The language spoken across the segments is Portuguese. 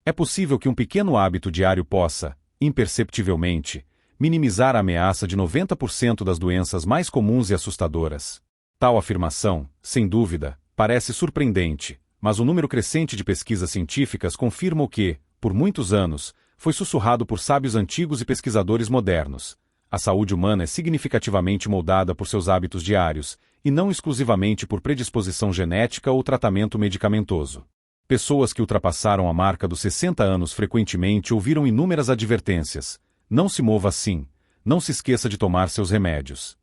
É possível que um pequeno hábito diário possa, imperceptivelmente, minimizar a ameaça de 90% das doenças mais comuns e assustadoras. Tal afirmação, sem dúvida, parece surpreendente, mas o número crescente de pesquisas científicas confirma o que, por muitos anos, foi sussurrado por sábios antigos e pesquisadores modernos. A saúde humana é significativamente moldada por seus hábitos diários, e não exclusivamente por predisposição genética ou tratamento medicamentoso. Pessoas que ultrapassaram a marca dos 60 anos frequentemente ouviram inúmeras advertências. Não se mova assim, não se esqueça de tomar seus remédios.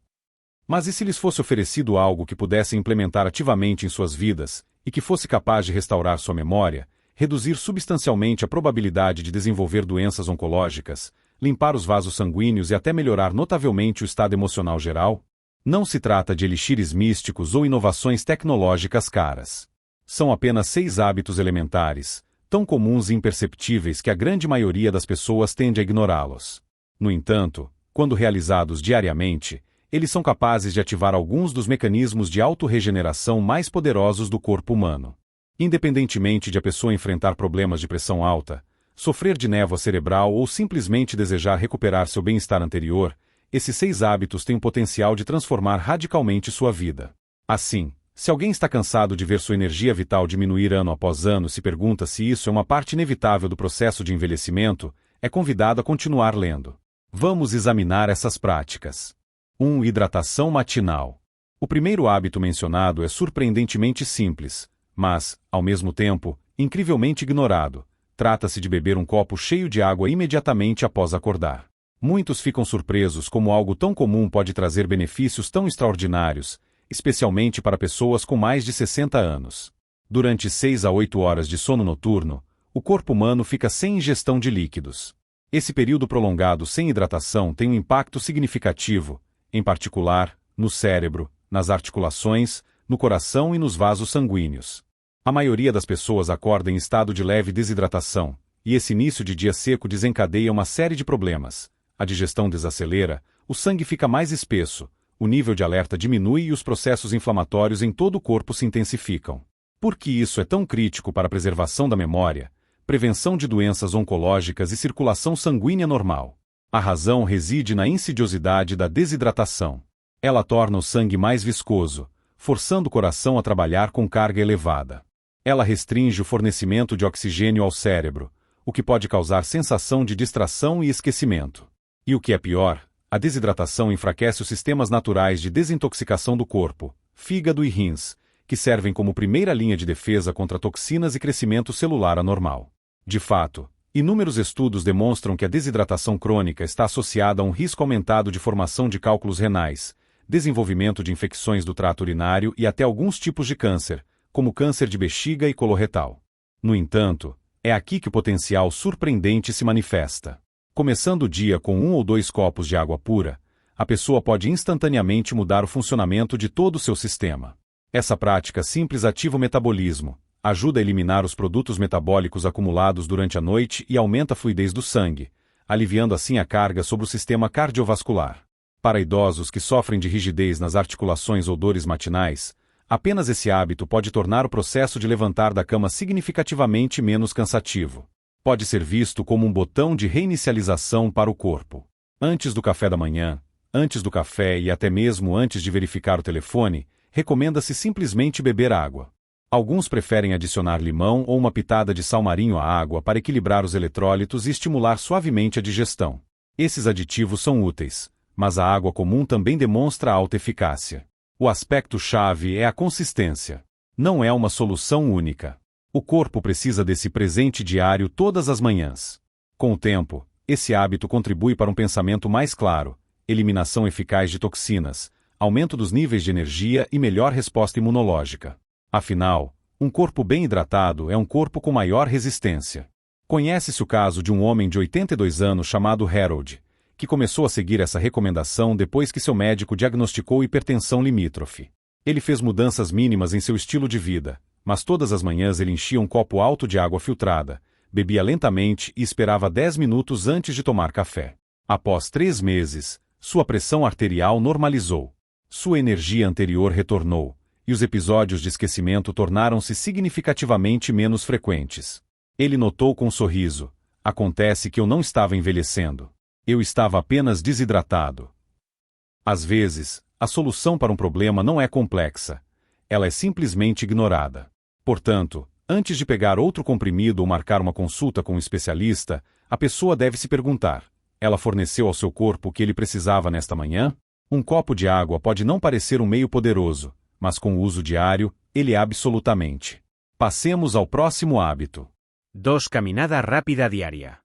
Mas e se lhes fosse oferecido algo que pudessem implementar ativamente em suas vidas, e que fosse capaz de restaurar sua memória, reduzir substancialmente a probabilidade de desenvolver doenças oncológicas, limpar os vasos sanguíneos e até melhorar notavelmente o estado emocional geral? Não se trata de elixires místicos ou inovações tecnológicas caras. São apenas 6 hábitos elementares, tão comuns e imperceptíveis que a grande maioria das pessoas tende a ignorá-los. No entanto, quando realizados diariamente, eles são capazes de ativar alguns dos mecanismos de autorregeneração mais poderosos do corpo humano. Independentemente de a pessoa enfrentar problemas de pressão alta, sofrer de névoa cerebral ou simplesmente desejar recuperar seu bem-estar anterior, esses 6 hábitos têm o potencial de transformar radicalmente sua vida. Assim, se alguém está cansado de ver sua energia vital diminuir ano após ano e se pergunta se isso é uma parte inevitável do processo de envelhecimento, é convidado a continuar lendo. Vamos examinar essas práticas. 1. Hidratação matinal. O primeiro hábito mencionado é surpreendentemente simples, mas, ao mesmo tempo, incrivelmente ignorado. Trata-se de beber um copo cheio de água imediatamente após acordar. Muitos ficam surpresos como algo tão comum pode trazer benefícios tão extraordinários, especialmente para pessoas com mais de 60 anos. Durante 6 a 8 horas de sono noturno, o corpo humano fica sem ingestão de líquidos. Esse período prolongado sem hidratação tem um impacto significativo, em particular, no cérebro, nas articulações, no coração e nos vasos sanguíneos. A maioria das pessoas acorda em estado de leve desidratação, e esse início de dia seco desencadeia uma série de problemas. A digestão desacelera, o sangue fica mais espesso, o nível de alerta diminui e os processos inflamatórios em todo o corpo se intensificam. Por que isso é tão crítico para a preservação da memória, prevenção de doenças oncológicas e circulação sanguínea normal? A razão reside na insidiosidade da desidratação. Ela torna o sangue mais viscoso, forçando o coração a trabalhar com carga elevada. Ela restringe o fornecimento de oxigênio ao cérebro, o que pode causar sensação de distração e esquecimento. E o que é pior, a desidratação enfraquece os sistemas naturais de desintoxicação do corpo, fígado e rins, que servem como primeira linha de defesa contra toxinas e crescimento celular anormal. De fato, inúmeros estudos demonstram que a desidratação crônica está associada a um risco aumentado de formação de cálculos renais, desenvolvimento de infecções do trato urinário e até alguns tipos de câncer, como câncer de bexiga e coloretal. No entanto, é aqui que o potencial surpreendente se manifesta. Começando o dia com 1 ou 2 copos de água pura, a pessoa pode instantaneamente mudar o funcionamento de todo o seu sistema. Essa prática simples ativa o metabolismo, ajuda a eliminar os produtos metabólicos acumulados durante a noite e aumenta a fluidez do sangue, aliviando assim a carga sobre o sistema cardiovascular. Para idosos que sofrem de rigidez nas articulações ou dores matinais, apenas esse hábito pode tornar o processo de levantar da cama significativamente menos cansativo. Pode ser visto como um botão de reinicialização para o corpo. Antes do café da manhã, antes do café e até mesmo antes de verificar o telefone, recomenda-se simplesmente beber água. Alguns preferem adicionar limão ou uma pitada de sal marinho à água para equilibrar os eletrólitos e estimular suavemente a digestão. Esses aditivos são úteis, mas a água comum também demonstra alta eficácia. O aspecto-chave é a consistência. Não é uma solução única. O corpo precisa desse presente diário todas as manhãs. Com o tempo, esse hábito contribui para um pensamento mais claro, eliminação eficaz de toxinas, aumento dos níveis de energia e melhor resposta imunológica. Afinal, um corpo bem hidratado é um corpo com maior resistência. Conhece-se o caso de um homem de 82 anos chamado Harold, que começou a seguir essa recomendação depois que seu médico diagnosticou hipertensão limítrofe. Ele fez mudanças mínimas em seu estilo de vida, mas todas as manhãs ele enchia um copo alto de água filtrada, bebia lentamente e esperava 10 minutos antes de tomar café. Após 3 meses, sua pressão arterial normalizou. Sua energia anterior retornou, e os episódios de esquecimento tornaram-se significativamente menos frequentes. Ele notou com um sorriso. Acontece que eu não estava envelhecendo. Eu estava apenas desidratado. Às vezes, a solução para um problema não é complexa. Ela é simplesmente ignorada. Portanto, antes de pegar outro comprimido ou marcar uma consulta com um especialista, a pessoa deve se perguntar: ela forneceu ao seu corpo o que ele precisava nesta manhã? Um copo de água pode não parecer um meio poderoso, mas com o uso diário, ele é absolutamente. Passemos ao próximo hábito. 2. Caminada rápida diaria.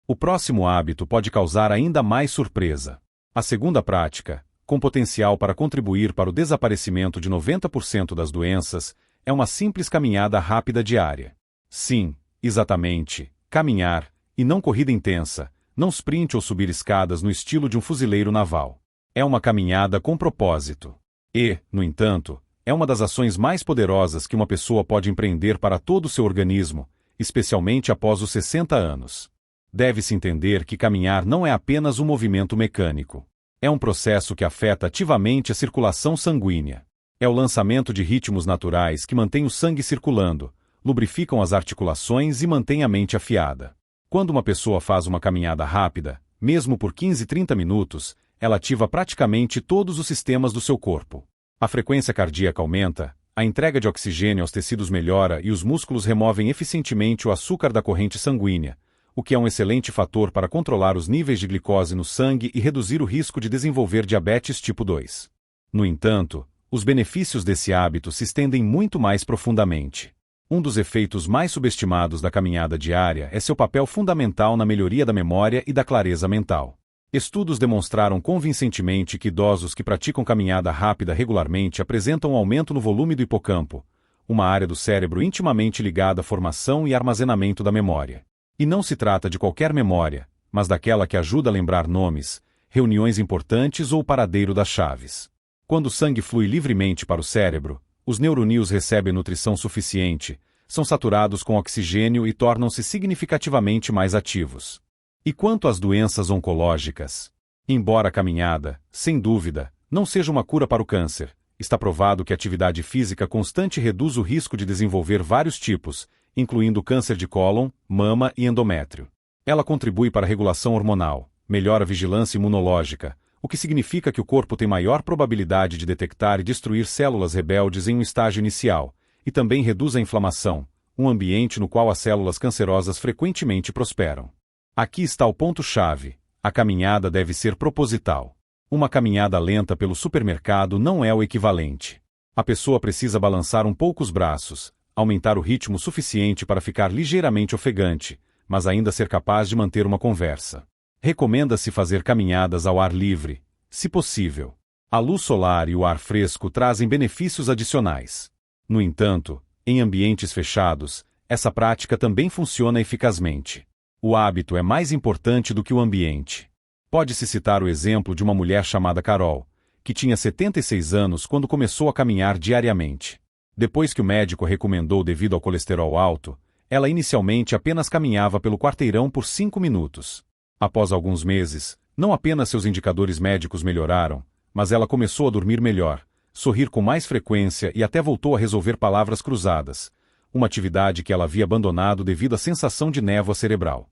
O próximo hábito pode causar ainda mais surpresa. A segunda prática, com potencial para contribuir para o desaparecimento de 90% das doenças, é uma simples caminhada rápida diária. Sim, exatamente, caminhar, e não corrida intensa, não sprint ou subir escadas no estilo de um fuzileiro naval. É uma caminhada com propósito. E, no entanto, é uma das ações mais poderosas que uma pessoa pode empreender para todo o seu organismo, especialmente após os 60 anos. Deve-se entender que caminhar não é apenas um movimento mecânico. É um processo que afeta ativamente a circulação sanguínea. É o lançamento de ritmos naturais que mantêm o sangue circulando, lubrificam as articulações e mantêm a mente afiada. Quando uma pessoa faz uma caminhada rápida, mesmo por 15-30 minutos, ela ativa praticamente todos os sistemas do seu corpo. A frequência cardíaca aumenta, a entrega de oxigênio aos tecidos melhora e os músculos removem eficientemente o açúcar da corrente sanguínea, o que é um excelente fator para controlar os níveis de glicose no sangue e reduzir o risco de desenvolver diabetes tipo 2. No entanto, os benefícios desse hábito se estendem muito mais profundamente. Um dos efeitos mais subestimados da caminhada diária é seu papel fundamental na melhoria da memória e da clareza mental. Estudos demonstraram convincentemente que idosos que praticam caminhada rápida regularmente apresentam um aumento no volume do hipocampo, uma área do cérebro intimamente ligada à formação e armazenamento da memória. E não se trata de qualquer memória, mas daquela que ajuda a lembrar nomes, reuniões importantes ou o paradeiro das chaves. Quando o sangue flui livremente para o cérebro, os neuroníons recebem nutrição suficiente, são saturados com oxigênio e tornam-se significativamente mais ativos. E quanto às doenças oncológicas? Embora a caminhada, sem dúvida, não seja uma cura para o câncer, está provado que a atividade física constante reduz o risco de desenvolver vários tipos, incluindo câncer de cólon, mama e endométrio. Ela contribui para a regulação hormonal, melhora a vigilância imunológica, o que significa que o corpo tem maior probabilidade de detectar e destruir células rebeldes em um estágio inicial, e também reduz a inflamação, um ambiente no qual as células cancerosas frequentemente prosperam. Aqui está o ponto-chave: a caminhada deve ser proposital. Uma caminhada lenta pelo supermercado não é o equivalente. A pessoa precisa balançar um pouco os braços, aumentar o ritmo suficiente para ficar ligeiramente ofegante, mas ainda ser capaz de manter uma conversa. Recomenda-se fazer caminhadas ao ar livre, se possível. A luz solar e o ar fresco trazem benefícios adicionais. No entanto, em ambientes fechados, essa prática também funciona eficazmente. O hábito é mais importante do que o ambiente. Pode-se citar o exemplo de uma mulher chamada Carol, que tinha 76 anos quando começou a caminhar diariamente. Depois que o médico a recomendou devido ao colesterol alto, ela inicialmente apenas caminhava pelo quarteirão por 5 minutos. Após alguns meses, não apenas seus indicadores médicos melhoraram, mas ela começou a dormir melhor, sorrir com mais frequência e até voltou a resolver palavras cruzadas, uma atividade que ela havia abandonado devido à sensação de névoa cerebral.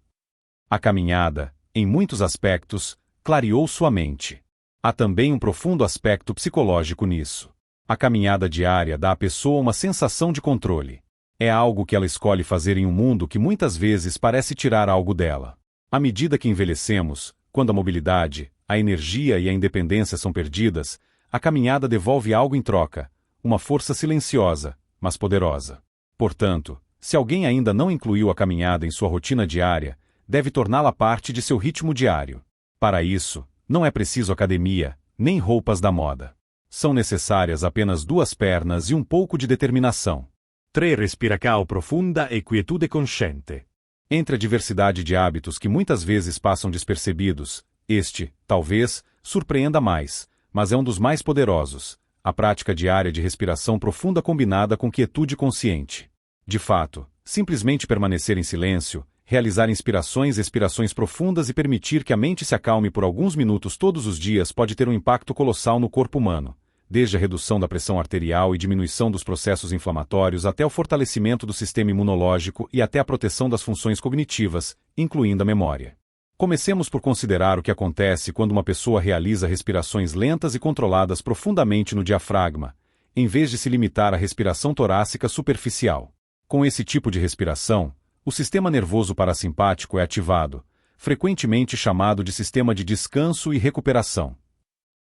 A caminhada, em muitos aspectos, clareou sua mente. Há também um profundo aspecto psicológico nisso. A caminhada diária dá à pessoa uma sensação de controle. É algo que ela escolhe fazer em um mundo que muitas vezes parece tirar algo dela. À medida que envelhecemos, quando a mobilidade, a energia e a independência são perdidas, a caminhada devolve algo em troca, uma força silenciosa, mas poderosa. Portanto, se alguém ainda não incluiu a caminhada em sua rotina diária, deve torná-la parte de seu ritmo diário. Para isso, não é preciso academia, nem roupas da moda. São necessárias apenas 2 pernas e um pouco de determinação. 3. Respiração profunda e quietude consciente. Entre a diversidade de hábitos que muitas vezes passam despercebidos, este, talvez, surpreenda mais, mas é um dos mais poderosos: a prática diária de respiração profunda combinada com quietude consciente. De fato, simplesmente permanecer em silêncio, realizar inspirações e expirações profundas e permitir que a mente se acalme por alguns minutos todos os dias pode ter um impacto colossal no corpo humano, desde a redução da pressão arterial e diminuição dos processos inflamatórios até o fortalecimento do sistema imunológico e até a proteção das funções cognitivas, incluindo a memória. Comecemos por considerar o que acontece quando uma pessoa realiza respirações lentas e controladas profundamente no diafragma, em vez de se limitar à respiração torácica superficial. Com esse tipo de respiração, o sistema nervoso parasimpático é ativado, frequentemente chamado de sistema de descanso e recuperação.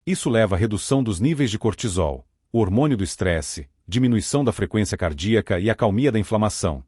Isso leva à redução dos níveis de cortisol, o hormônio do estresse, diminuição da frequência cardíaca e acalmia da inflamação,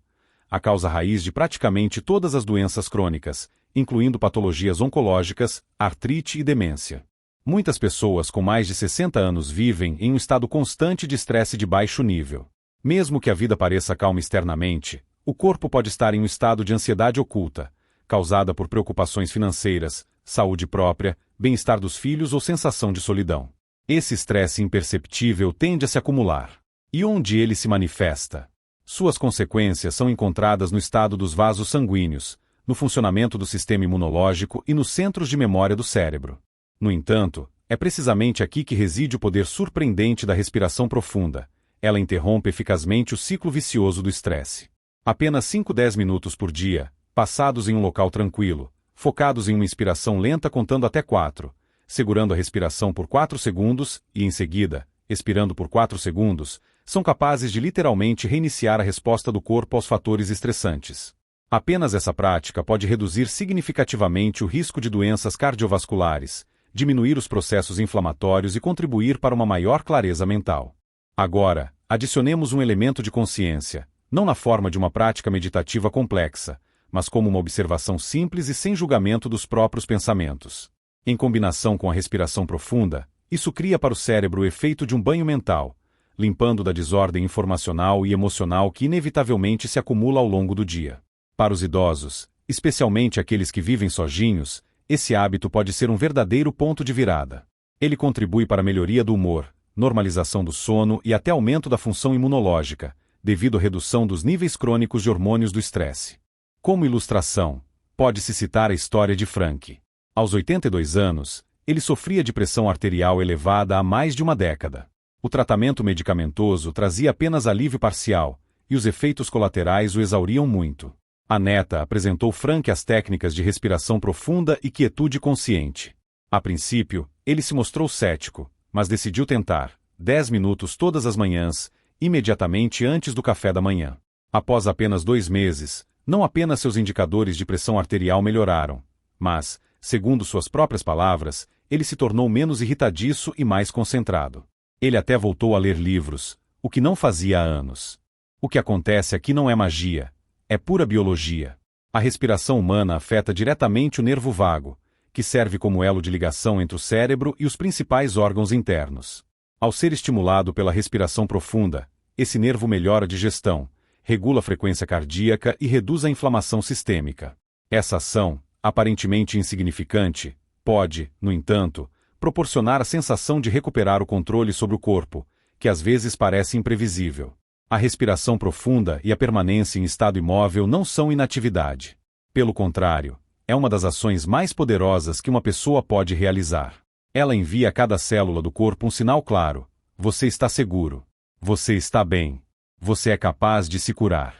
a causa raiz de praticamente todas as doenças crônicas, incluindo patologias oncológicas, artrite e demência. Muitas pessoas com mais de 60 anos vivem em um estado constante de estresse de baixo nível. Mesmo que a vida pareça calma externamente, o corpo pode estar em um estado de ansiedade oculta, causada por preocupações financeiras, saúde própria, bem-estar dos filhos ou sensação de solidão. Esse estresse imperceptível tende a se acumular. E onde ele se manifesta? Suas consequências são encontradas no estado dos vasos sanguíneos, no funcionamento do sistema imunológico e nos centros de memória do cérebro. No entanto, é precisamente aqui que reside o poder surpreendente da respiração profunda. Ela interrompe eficazmente o ciclo vicioso do estresse. Apenas 5-10 minutos por dia, passados em um local tranquilo, focados em uma inspiração lenta contando até 4, segurando a respiração por 4 segundos e, em seguida, expirando por 4 segundos, são capazes de literalmente reiniciar a resposta do corpo aos fatores estressantes. Apenas essa prática pode reduzir significativamente o risco de doenças cardiovasculares, diminuir os processos inflamatórios e contribuir para uma maior clareza mental. Agora, adicionemos um elemento de consciência, não na forma de uma prática meditativa complexa, mas como uma observação simples e sem julgamento dos próprios pensamentos. Em combinação com a respiração profunda, isso cria para o cérebro o efeito de um banho mental, limpando da desordem informacional e emocional que inevitavelmente se acumula ao longo do dia. Para os idosos, especialmente aqueles que vivem sozinhos, esse hábito pode ser um verdadeiro ponto de virada. Ele contribui para a melhoria do humor, normalização do sono e até aumento da função imunológica, devido à redução dos níveis crônicos de hormônios do estresse. Como ilustração, pode-se citar a história de Frank. Aos 82 anos, ele sofria de pressão arterial elevada há mais de uma década. O tratamento medicamentoso trazia apenas alívio parcial, e os efeitos colaterais o exauriam muito. A neta apresentou Frank as técnicas de respiração profunda e quietude consciente. A princípio, ele se mostrou cético, mas decidiu tentar, 10 minutos todas as manhãs, imediatamente antes do café da manhã. Após apenas 2 meses, não apenas seus indicadores de pressão arterial melhoraram, mas, segundo suas próprias palavras, ele se tornou menos irritadiço e mais concentrado. Ele até voltou a ler livros, o que não fazia há anos. O que acontece aqui não é magia, é pura biologia. A respiração humana afeta diretamente o nervo vago, que serve como elo de ligação entre o cérebro e os principais órgãos internos. Ao ser estimulado pela respiração profunda, esse nervo melhora a digestão, regula a frequência cardíaca e reduz a inflamação sistêmica. Essa ação, aparentemente insignificante, pode, no entanto, proporcionar a sensação de recuperar o controle sobre o corpo, que às vezes parece imprevisível. A respiração profunda e a permanência em estado imóvel não são inatividade. Pelo contrário, é uma das ações mais poderosas que uma pessoa pode realizar. Ela envia a cada célula do corpo um sinal claro: você está seguro. Você está bem. Você é capaz de se curar.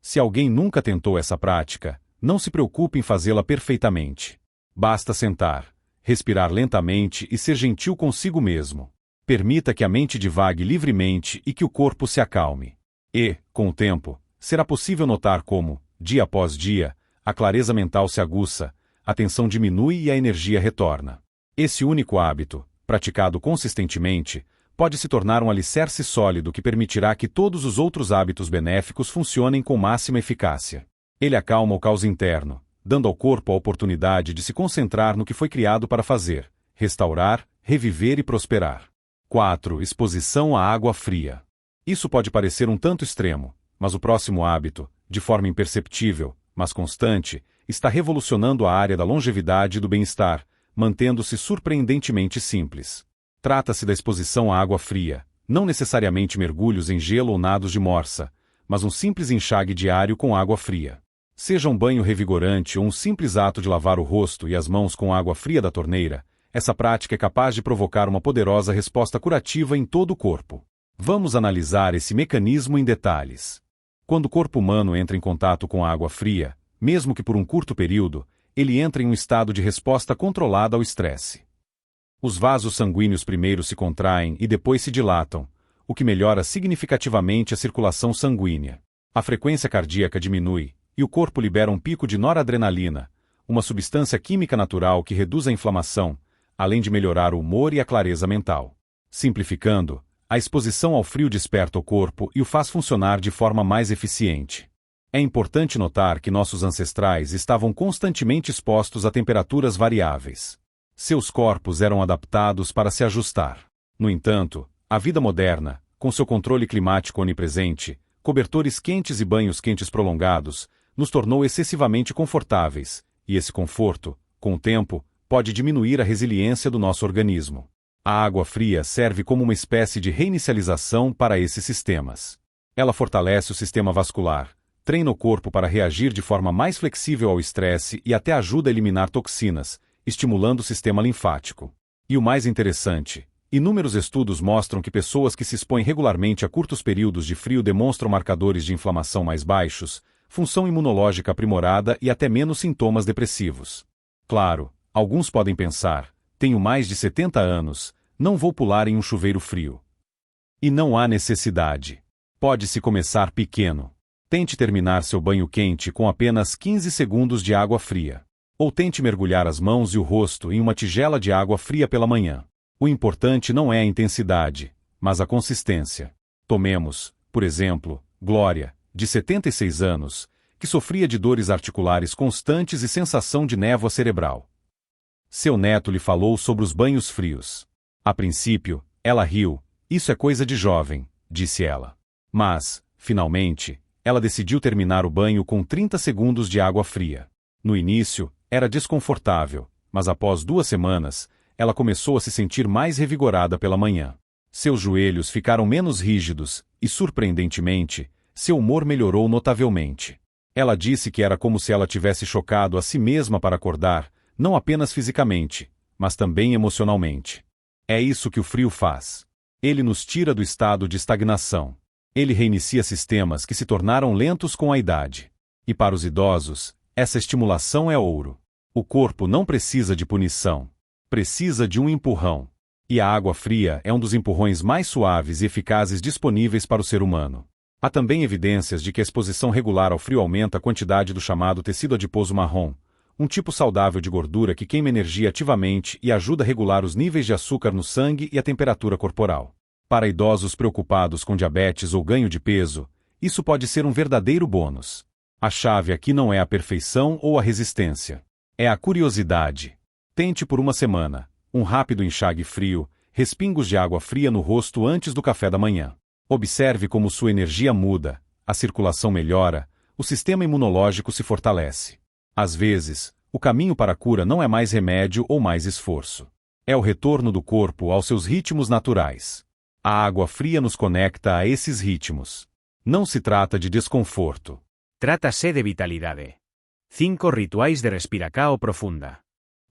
Se alguém nunca tentou essa prática, não se preocupe em fazê-la perfeitamente. Basta sentar, respirar lentamente e ser gentil consigo mesmo. Permita que a mente divague livremente e que o corpo se acalme. E, com o tempo, será possível notar como, dia após dia, a clareza mental se aguça, a tensão diminui e a energia retorna. Esse único hábito, praticado consistentemente, pode se tornar um alicerce sólido que permitirá que todos os outros hábitos benéficos funcionem com máxima eficácia. Ele acalma o caos interno, dando ao corpo a oportunidade de se concentrar no que foi criado para fazer: restaurar, reviver e prosperar. 4. Exposição à água fria. Isso pode parecer um tanto extremo, mas o próximo hábito, de forma imperceptível, mas constante, está revolucionando a área da longevidade e do bem-estar, mantendo-se surpreendentemente simples. Trata-se da exposição à água fria, não necessariamente mergulhos em gelo ou nados de morsa, mas um simples enxague diário com água fria. Seja um banho revigorante ou um simples ato de lavar o rosto e as mãos com água fria da torneira, Essa prática é capaz de provocar uma poderosa resposta curativa em todo o corpo. Vamos analisar esse mecanismo em detalhes. Quando o corpo humano entra em contato com a água fria, mesmo que por um curto período, ele entra em um estado de resposta controlada ao estresse. Os vasos sanguíneos primeiro se contraem e depois se dilatam, o que melhora significativamente a circulação sanguínea. A frequência cardíaca diminui, e o corpo libera um pico de noradrenalina, uma substância química natural que reduz a inflamação, além de melhorar o humor e a clareza mental. Simplificando, a exposição ao frio desperta o corpo e o faz funcionar de forma mais eficiente. É importante notar que nossos ancestrais estavam constantemente expostos a temperaturas variáveis. Seus corpos eram adaptados para se ajustar. No entanto, a vida moderna, com seu controle climático onipresente, cobertores quentes e banhos quentes prolongados, nos tornou excessivamente confortáveis, e esse conforto, com o tempo, pode diminuir a resiliência do nosso organismo. A água fria serve como uma espécie de reinicialização para esses sistemas. Ela fortalece o sistema vascular, treina o corpo para reagir de forma mais flexível ao estresse e até ajuda a eliminar toxinas, estimulando o sistema linfático. E o mais interessante, inúmeros estudos mostram que pessoas que se expõem regularmente a curtos períodos de frio demonstram marcadores de inflamação mais baixos, função imunológica aprimorada e até menos sintomas depressivos. Claro, alguns podem pensar, tenho mais de 70 anos, não vou pular em um chuveiro frio. E não há necessidade. Pode-se começar pequeno. Tente terminar seu banho quente com apenas 15 segundos de água fria. Ou tente mergulhar as mãos e o rosto em uma tigela de água fria pela manhã. O importante não é a intensidade, mas a consistência. Tomemos, por exemplo, Glória, de 76 anos, que sofria de dores articulares constantes e sensação de névoa cerebral. Seu neto lhe falou sobre os banhos frios. A princípio, ela riu. Isso é coisa de jovem, disse ela. Mas, finalmente, ela decidiu terminar o banho com 30 segundos de água fria. No início, era desconfortável, mas após 2 semanas, ela começou a se sentir mais revigorada pela manhã. Seus joelhos ficaram menos rígidos e, surpreendentemente, seu humor melhorou notavelmente. Ela disse que era como se ela tivesse chocado a si mesma para acordar, não apenas fisicamente, mas também emocionalmente. É isso que o frio faz. Ele nos tira do estado de estagnação. Ele reinicia sistemas que se tornaram lentos com a idade. E para os idosos, essa estimulação é ouro. O corpo não precisa de punição. Precisa de um empurrão. E a água fria é um dos empurrões mais suaves e eficazes disponíveis para o ser humano. Há também evidências de que a exposição regular ao frio aumenta a quantidade do chamado tecido adiposo marrom, um tipo saudável de gordura que queima energia ativamente e ajuda a regular os níveis de açúcar no sangue e a temperatura corporal. Para idosos preocupados com diabetes ou ganho de peso, isso pode ser um verdadeiro bônus. A chave aqui não é a perfeição ou a resistência. É a curiosidade. Tente por 1 semana, um rápido enxague frio, respingos de água fria no rosto antes do café da manhã. Observe como sua energia muda, a circulação melhora, o sistema imunológico se fortalece. Às vezes, o caminho para a cura não é mais remédio ou mais esforço. É o retorno do corpo aos seus ritmos naturais. A água fria nos conecta a esses ritmos. Não se trata de desconforto. Trata-se de vitalidade. 5 rituais de respiração profunda.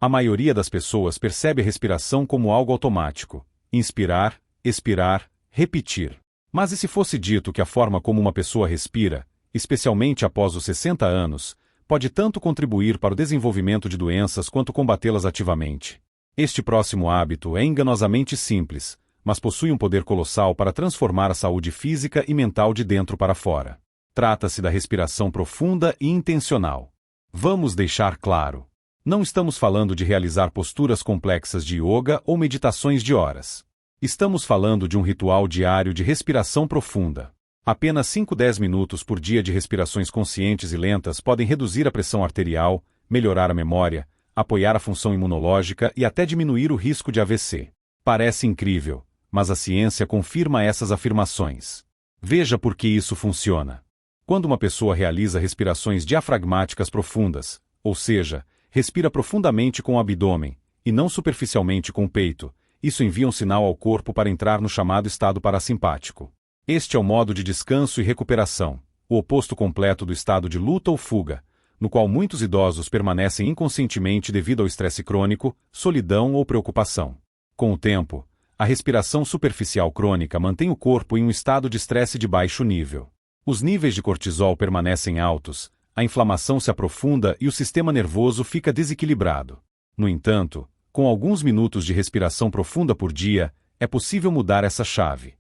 A maioria das pessoas percebe a respiração como algo automático. Inspirar, expirar, repetir. Mas e se fosse dito que a forma como uma pessoa respira, especialmente após os 60 anos, pode tanto contribuir para o desenvolvimento de doenças quanto combatê-las ativamente? Este próximo hábito é enganosamente simples, mas possui um poder colossal para transformar a saúde física e mental de dentro para fora. Trata-se da respiração profunda e intencional. Vamos deixar claro. Não estamos falando de realizar posturas complexas de yoga ou meditações de horas. Estamos falando de um ritual diário de respiração profunda. Apenas 5-10 minutos por dia de respirações conscientes e lentas podem reduzir a pressão arterial, melhorar a memória, apoiar a função imunológica e até diminuir o risco de AVC. Parece incrível, mas a ciência confirma essas afirmações. Veja por que isso funciona. Quando uma pessoa realiza respirações diafragmáticas profundas, ou seja, respira profundamente com o abdômen, e não superficialmente com o peito, isso envia um sinal ao corpo para entrar no chamado estado parasimpático. Este é o modo de descanso e recuperação, o oposto completo do estado de luta ou fuga, no qual muitos idosos permanecem inconscientemente devido ao estresse crônico, solidão ou preocupação. Com o tempo, a respiração superficial crônica mantém o corpo em um estado de estresse de baixo nível. Os níveis de cortisol permanecem altos, a inflamação se aprofunda e o sistema nervoso fica desequilibrado. No entanto, com alguns minutos de respiração profunda por dia, é possível mudar essa chave.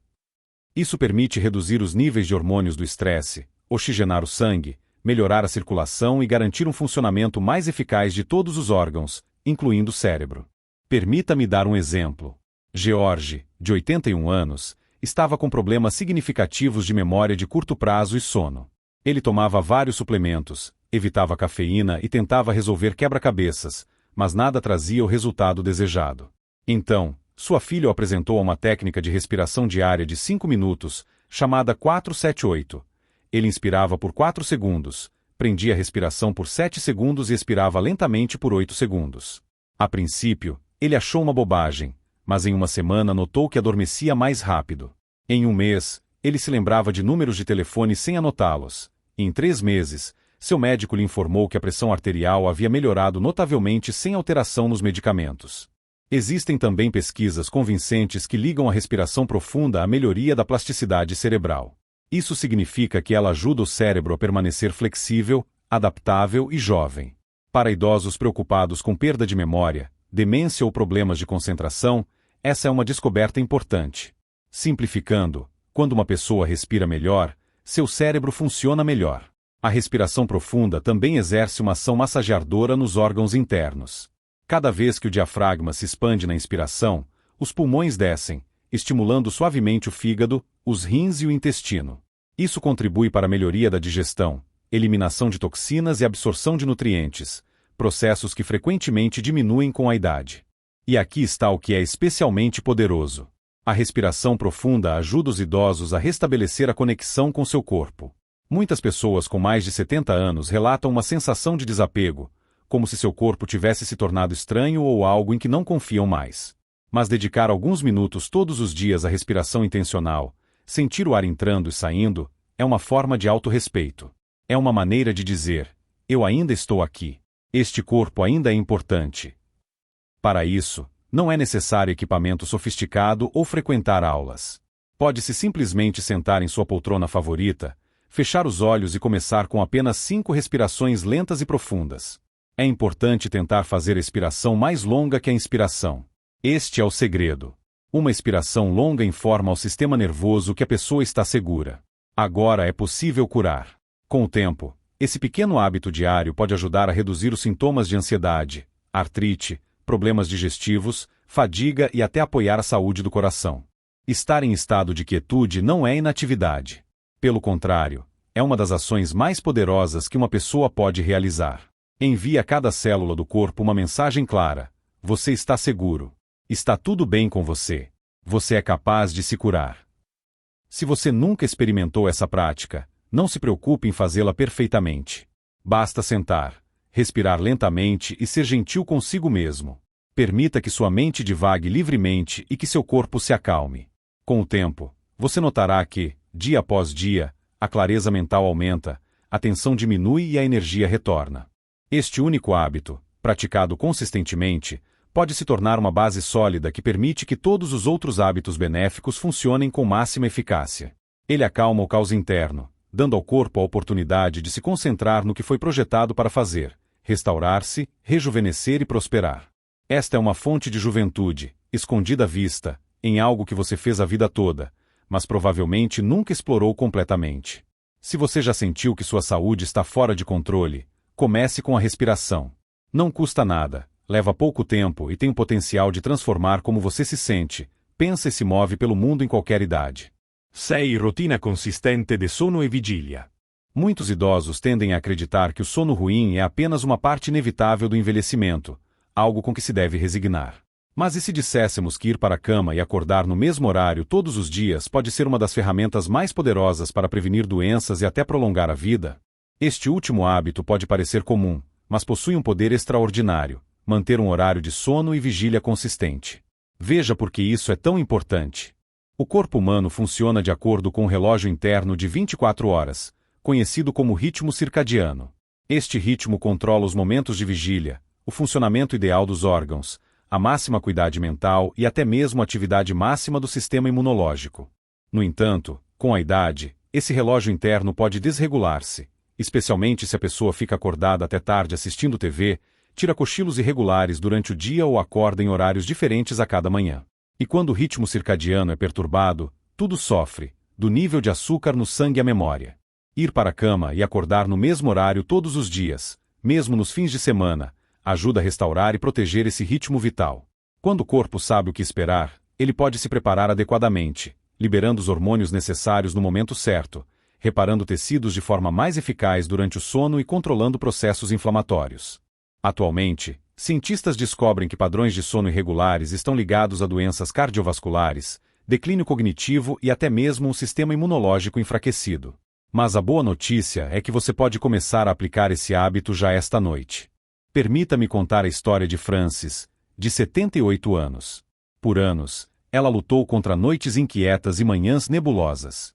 Isso permite reduzir os níveis de hormônios do estresse, oxigenar o sangue, melhorar a circulação e garantir um funcionamento mais eficaz de todos os órgãos, incluindo o cérebro. Permita-me dar um exemplo. George, de 81 anos, estava com problemas significativos de memória de curto prazo e sono. Ele tomava vários suplementos, evitava cafeína e tentava resolver quebra-cabeças, mas nada trazia o resultado desejado. Então, sua filha o apresentou a uma técnica de respiração diária de 5 minutos, chamada 4-7-8. Ele inspirava por 4 segundos, prendia a respiração por 7 segundos e expirava lentamente por 8 segundos. A princípio, ele achou uma bobagem, mas em uma semana notou que adormecia mais rápido. Em um mês, ele se lembrava de números de telefone sem anotá-los. Em 3 meses, seu médico lhe informou que a pressão arterial havia melhorado notavelmente sem alteração nos medicamentos. Existem também pesquisas convincentes que ligam a respiração profunda à melhoria da plasticidade cerebral. Isso significa que ela ajuda o cérebro a permanecer flexível, adaptável e jovem. Para idosos preocupados com perda de memória, demência ou problemas de concentração, essa é uma descoberta importante. Simplificando, quando uma pessoa respira melhor, seu cérebro funciona melhor. A respiração profunda também exerce uma ação massageadora nos órgãos internos. Cada vez que o diafragma se expande na inspiração, os pulmões descem, estimulando suavemente o fígado, os rins e o intestino. Isso contribui para a melhoria da digestão, eliminação de toxinas e absorção de nutrientes, processos que frequentemente diminuem com a idade. E aqui está o que é especialmente poderoso. A respiração profunda ajuda os idosos a restabelecer a conexão com seu corpo. Muitas pessoas com mais de 70 anos relatam uma sensação de desapego, como se seu corpo tivesse se tornado estranho ou algo em que não confiam mais. Mas dedicar alguns minutos todos os dias à respiração intencional, sentir o ar entrando e saindo, é uma forma de autorrespeito. É uma maneira de dizer: eu ainda estou aqui. Este corpo ainda é importante. Para isso, não é necessário equipamento sofisticado ou frequentar aulas. Pode-se simplesmente sentar em sua poltrona favorita, fechar os olhos e começar com apenas 5 respirações lentas e profundas. É importante tentar fazer a expiração mais longa que a inspiração. Este é o segredo. Uma expiração longa informa ao sistema nervoso que a pessoa está segura. Agora é possível curar. Com o tempo, esse pequeno hábito diário pode ajudar a reduzir os sintomas de ansiedade, artrite, problemas digestivos, fadiga e até apoiar a saúde do coração. Estar em estado de quietude não é inatividade. Pelo contrário, é uma das ações mais poderosas que uma pessoa pode realizar. Envie a cada célula do corpo uma mensagem clara: você está seguro. Está tudo bem com você. Você é capaz de se curar. Se você nunca experimentou essa prática, não se preocupe em fazê-la perfeitamente. Basta sentar, respirar lentamente e ser gentil consigo mesmo. Permita que sua mente divague livremente e que seu corpo se acalme. Com o tempo, você notará que, dia após dia, a clareza mental aumenta, a tensão diminui e a energia retorna. Este único hábito, praticado consistentemente, pode se tornar uma base sólida que permite que todos os outros hábitos benéficos funcionem com máxima eficácia. Ele acalma o caos interno, dando ao corpo a oportunidade de se concentrar no que foi projetado para fazer: restaurar-se, rejuvenescer e prosperar. Esta é uma fonte de juventude, escondida à vista, em algo que você fez a vida toda, mas provavelmente nunca explorou completamente. Se você já sentiu que sua saúde está fora de controle, comece com a respiração. Não custa nada, leva pouco tempo e tem o potencial de transformar como você se sente, pensa e se move pelo mundo em qualquer idade. 6. Rotina consistente de sono e vigília. Muitos idosos tendem a acreditar que o sono ruim é apenas uma parte inevitável do envelhecimento, algo com que se deve resignar. Mas e se disséssemos que ir para a cama e acordar no mesmo horário todos os dias pode ser uma das ferramentas mais poderosas para prevenir doenças e até prolongar a vida? Este último hábito pode parecer comum, mas possui um poder extraordinário: manter um horário de sono e vigília consistente. Veja por que isso é tão importante. O corpo humano funciona de acordo com um relógio interno de 24 horas, conhecido como ritmo circadiano. Este ritmo controla os momentos de vigília, o funcionamento ideal dos órgãos, a máxima acuidade mental e até mesmo a atividade máxima do sistema imunológico. No entanto, com a idade, esse relógio interno pode desregular-se, especialmente se a pessoa fica acordada até tarde assistindo TV, tira cochilos irregulares durante o dia ou acorda em horários diferentes a cada manhã. E quando o ritmo circadiano é perturbado, tudo sofre, do nível de açúcar no sangue à memória. Ir para a cama e acordar no mesmo horário todos os dias, mesmo nos fins de semana, ajuda a restaurar e proteger esse ritmo vital. Quando o corpo sabe o que esperar, ele pode se preparar adequadamente, liberando os hormônios necessários no momento certo, reparando tecidos de forma mais eficaz durante o sono e controlando processos inflamatórios. Atualmente, cientistas descobrem que padrões de sono irregulares estão ligados a doenças cardiovasculares, declínio cognitivo e até mesmo um sistema imunológico enfraquecido. Mas a boa notícia é que você pode começar a aplicar esse hábito já esta noite. Permita-me contar a história de Frances, de 78 anos. Por anos, ela lutou contra noites inquietas e manhãs nebulosas.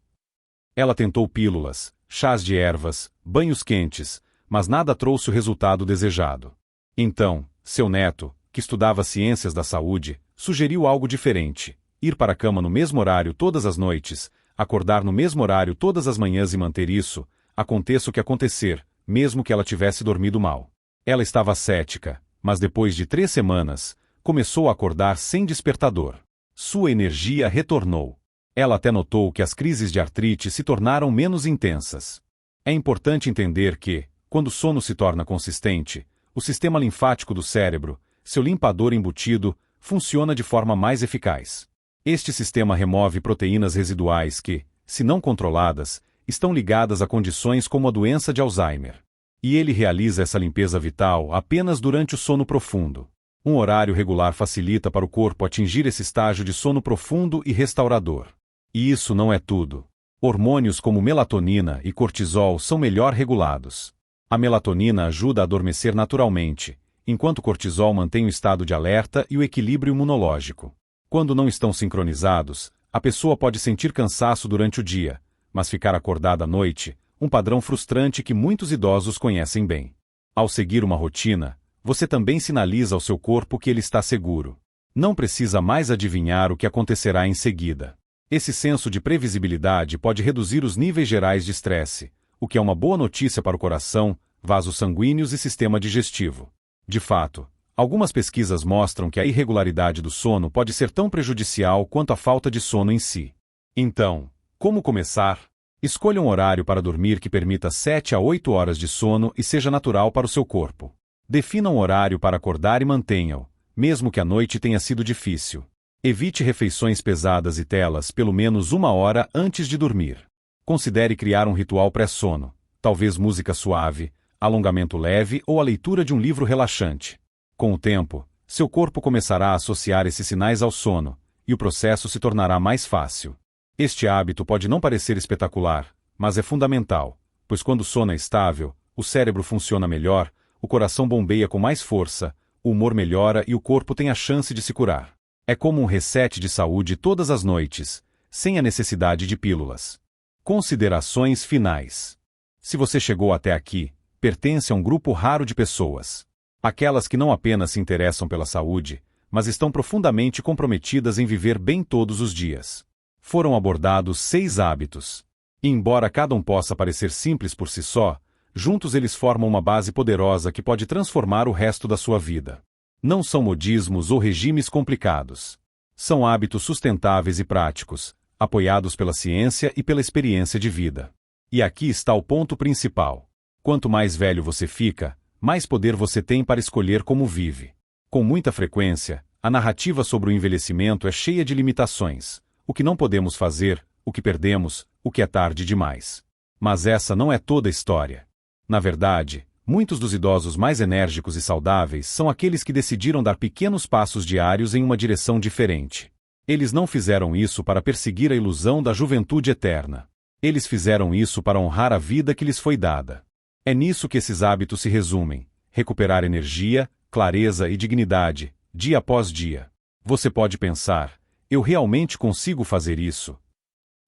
Ela tentou pílulas, chás de ervas, banhos quentes, mas nada trouxe o resultado desejado. Então, seu neto, que estudava ciências da saúde, sugeriu algo diferente: ir para a cama no mesmo horário todas as noites, acordar no mesmo horário todas as manhãs e manter isso, aconteça o que acontecer, mesmo que ela tivesse dormido mal. Ela estava cética, mas depois de 3 semanas, começou a acordar sem despertador. Sua energia retornou. Ela até notou que as crises de artrite se tornaram menos intensas. É importante entender que, quando o sono se torna consistente, o sistema linfático do cérebro, seu limpador embutido, funciona de forma mais eficaz. Este sistema remove proteínas residuais que, se não controladas, estão ligadas a condições como a doença de Alzheimer. E ele realiza essa limpeza vital apenas durante o sono profundo. Um horário regular facilita para o corpo atingir esse estágio de sono profundo e restaurador. E isso não é tudo. Hormônios como melatonina e cortisol são melhor regulados. A melatonina ajuda a adormecer naturalmente, enquanto o cortisol mantém o estado de alerta e o equilíbrio imunológico. Quando não estão sincronizados, a pessoa pode sentir cansaço durante o dia, mas ficar acordada à noite, um padrão frustrante que muitos idosos conhecem bem. Ao seguir uma rotina, você também sinaliza ao seu corpo que ele está seguro. Não precisa mais adivinhar o que acontecerá em seguida. Esse senso de previsibilidade pode reduzir os níveis gerais de estresse, o que é uma boa notícia para o coração, vasos sanguíneos e sistema digestivo. De fato, algumas pesquisas mostram que a irregularidade do sono pode ser tão prejudicial quanto a falta de sono em si. Então, como começar? Escolha um horário para dormir que permita 7 a 8 horas de sono e seja natural para o seu corpo. Defina um horário para acordar e mantenha-o, mesmo que a noite tenha sido difícil. Evite refeições pesadas e telas pelo menos 1 hora antes de dormir. Considere criar um ritual pré-sono, talvez música suave, alongamento leve ou a leitura de um livro relaxante. Com o tempo, seu corpo começará a associar esses sinais ao sono, e o processo se tornará mais fácil. Este hábito pode não parecer espetacular, mas é fundamental, pois quando o sono é estável, o cérebro funciona melhor, o coração bombeia com mais força, o humor melhora e o corpo tem a chance de se curar. É como um reset de saúde todas as noites, sem a necessidade de pílulas. Considerações finais. Se você chegou até aqui, pertence a um grupo raro de pessoas. Aquelas que não apenas se interessam pela saúde, mas estão profundamente comprometidas em viver bem todos os dias. Foram abordados 6 hábitos. E embora cada um possa parecer simples por si só, juntos eles formam uma base poderosa que pode transformar o resto da sua vida. Não são modismos ou regimes complicados. São hábitos sustentáveis e práticos, apoiados pela ciência e pela experiência de vida. E aqui está o ponto principal. Quanto mais velho você fica, mais poder você tem para escolher como vive. Com muita frequência, a narrativa sobre o envelhecimento é cheia de limitações. O que não podemos fazer, o que perdemos, o que é tarde demais. Mas essa não é toda a história. Na verdade, muitos dos idosos mais enérgicos e saudáveis são aqueles que decidiram dar pequenos passos diários em uma direção diferente. Eles não fizeram isso para perseguir a ilusão da juventude eterna. Eles fizeram isso para honrar a vida que lhes foi dada. É nisso que esses hábitos se resumem: recuperar energia, clareza e dignidade, dia após dia. Você pode pensar: eu realmente consigo fazer isso?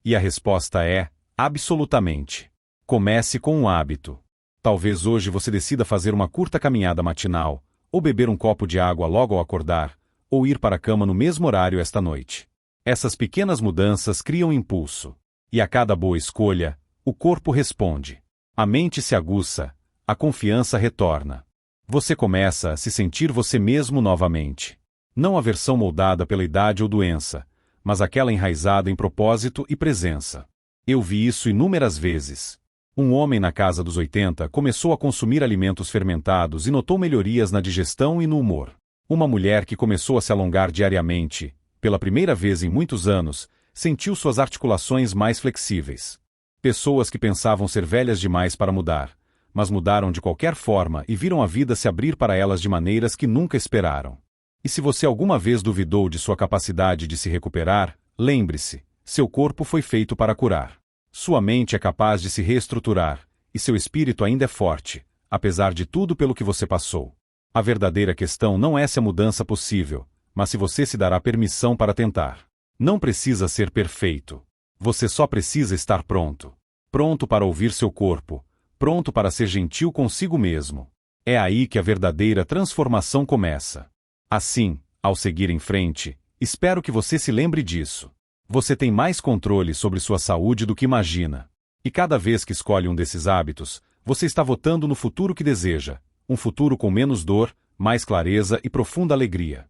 E a resposta é: absolutamente. Comece com um hábito. Talvez hoje você decida fazer uma curta caminhada matinal, ou beber um copo de água logo ao acordar, ou ir para a cama no mesmo horário esta noite. Essas pequenas mudanças criam impulso. E a cada boa escolha, o corpo responde. A mente se aguça, a confiança retorna. Você começa a se sentir você mesmo novamente. Não a versão moldada pela idade ou doença, mas aquela enraizada em propósito e presença. Eu vi isso inúmeras vezes. Um homem na casa dos 80 começou a consumir alimentos fermentados e notou melhorias na digestão e no humor. Uma mulher que começou a se alongar diariamente, pela primeira vez em muitos anos, sentiu suas articulações mais flexíveis. Pessoas que pensavam ser velhas demais para mudar, mas mudaram de qualquer forma e viram a vida se abrir para elas de maneiras que nunca esperaram. E se você alguma vez duvidou de sua capacidade de se recuperar, lembre-se, seu corpo foi feito para curar. Sua mente é capaz de se reestruturar, e seu espírito ainda é forte, apesar de tudo pelo que você passou. A verdadeira questão não é se a mudança é possível, mas se você se dará permissão para tentar. Não precisa ser perfeito. Você só precisa estar pronto. Pronto para ouvir seu corpo, pronto para ser gentil consigo mesmo. É aí que a verdadeira transformação começa. Assim, ao seguir em frente, espero que você se lembre disso. Você tem mais controle sobre sua saúde do que imagina. E cada vez que escolhe um desses hábitos, você está votando no futuro que deseja, um futuro com menos dor, mais clareza e profunda alegria.